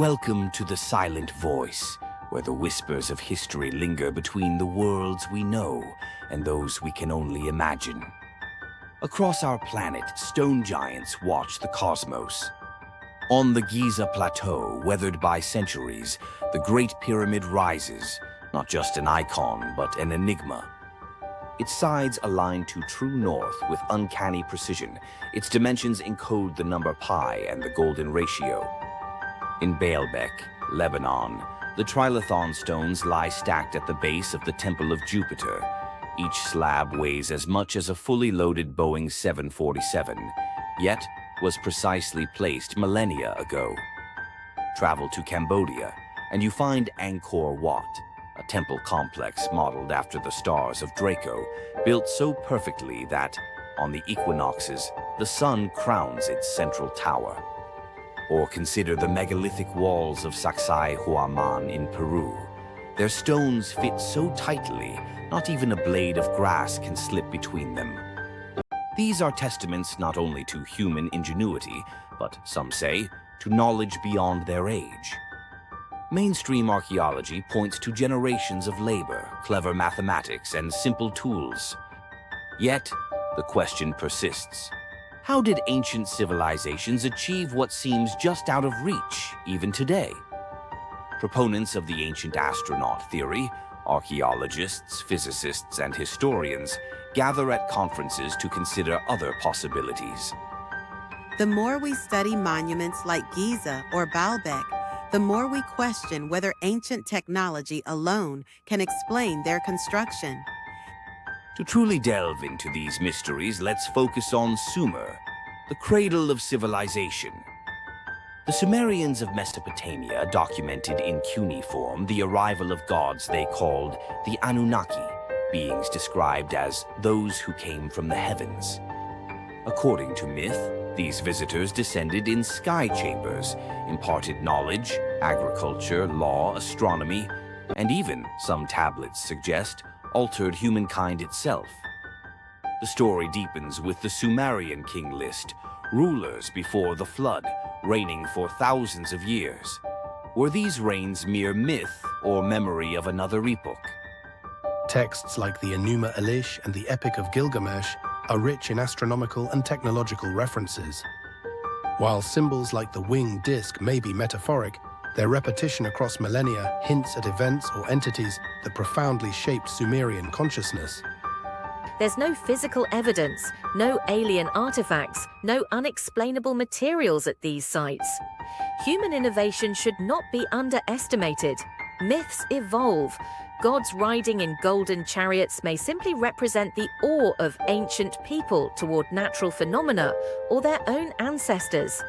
Welcome to the Silent Voice, where the whispers of history linger between the worlds we know and those we can only imagine. Across our planet, stone giants watch the cosmos. On the Giza Plateau, weathered by centuries, the Great Pyramid rises, not just an icon, but an enigma. Its sides align to true north with uncanny precision. Its dimensions encode the number pi and the golden ratio. In Baalbek, Lebanon, the trilithon stones lie stacked at the base of the Temple of Jupiter. Each slab weighs as much as a fully loaded Boeing 747, yet was precisely placed millennia ago. Travel to Cambodia, and you find Angkor Wat, a temple complex modeled after the stars of Draco, built so perfectly that, on the equinoxes, the sun crowns its central tower. Or consider the megalithic walls of Sacsayhuaman in Peru. Their stones fit so tightly, not even a blade of grass can slip between them. These are testaments not only to human ingenuity, but, some say, to knowledge beyond their age. Mainstream archaeology points to generations of labor, clever mathematics, and simple tools. Yet, the question persists. How did ancient civilizations achieve what seems just out of reach, even today? Proponents of the ancient astronaut theory, archaeologists, physicists, and historians gather at conferences to consider other possibilities. The more we study monuments like Giza or Baalbek, the more we question whether ancient technology alone can explain their construction. To truly delve into these mysteries, let's focus on Sumer, the cradle of civilization. The Sumerians of Mesopotamia documented in cuneiform the arrival of gods they called the Anunnaki, beings described as those who came from the heavens. According to myth, these visitors descended in sky chambers, imparted knowledge, agriculture, law, astronomy, and even, some tablets suggest, altered humankind itself. The story deepens with the Sumerian king list, rulers before the flood, reigning for thousands of years. Were these reigns mere myth or memory of another epoch? Texts like the Enuma Elish and the Epic of Gilgamesh are rich in astronomical and technological references. While symbols like the winged disk may be metaphoric, their repetition across millennia hints at events or entities that profoundly shaped Sumerian consciousness. There's no physical evidence, no alien artifacts, no unexplainable materials at these sites. Human innovation should not be underestimated. Myths evolve. Gods riding in golden chariots may simply represent the awe of ancient people toward natural phenomena or their own ancestors.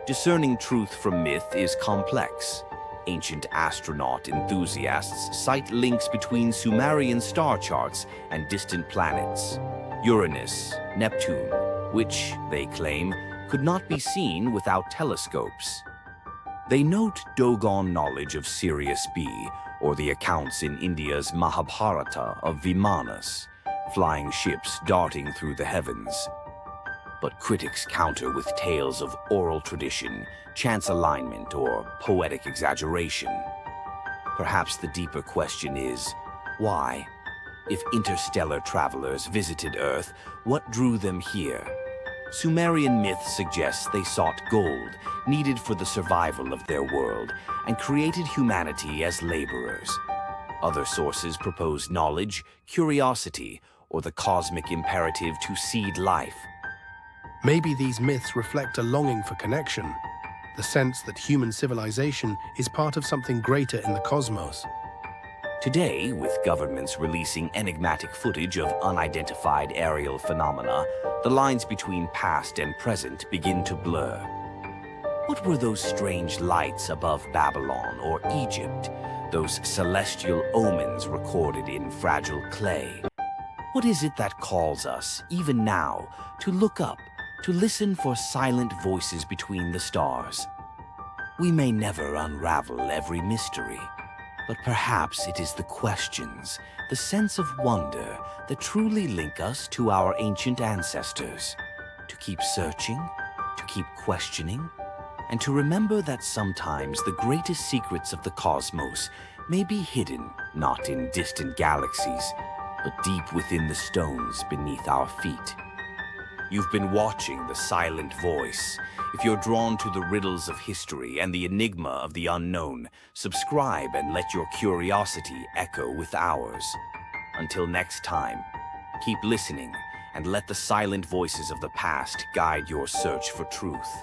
Discerning truth from myth is complex. Ancient astronaut enthusiasts cite links between Sumerian star charts and distant planets, Uranus, Neptune, which, they claim, could not be seen without telescopes. They note Dogon knowledge of Sirius B, or the accounts in India's Mahabharata of Vimanas, flying ships darting through the heavens. But critics counter with tales of oral tradition, chance alignment, or poetic exaggeration. Perhaps the deeper question is, why? If interstellar travelers visited Earth, what drew them here? Sumerian myth suggests they sought gold, needed for the survival of their world, and created humanity as laborers. Other sources propose knowledge, curiosity, or the cosmic imperative to seed life. Maybe these myths reflect a longing for connection, the sense that human civilization is part of something greater in the cosmos. Today, with governments releasing enigmatic footage of unidentified aerial phenomena, the lines between past and present begin to blur. What were those strange lights above Babylon or Egypt, those celestial omens recorded in fragile clay? What is it that calls us, even now, to look up, to listen for silent voices between the stars? We may never unravel every mystery, but perhaps it is the questions, the sense of wonder that truly link us to our ancient ancestors. To keep searching, to keep questioning, and to remember that sometimes the greatest secrets of the cosmos may be hidden not in distant galaxies, but deep within the stones beneath our feet. You've been watching The Silent Voice. If you're drawn to the riddles of history and the enigma of the unknown, subscribe and let your curiosity echo with ours. Until next time, keep listening and let the silent voices of the past guide your search for truth.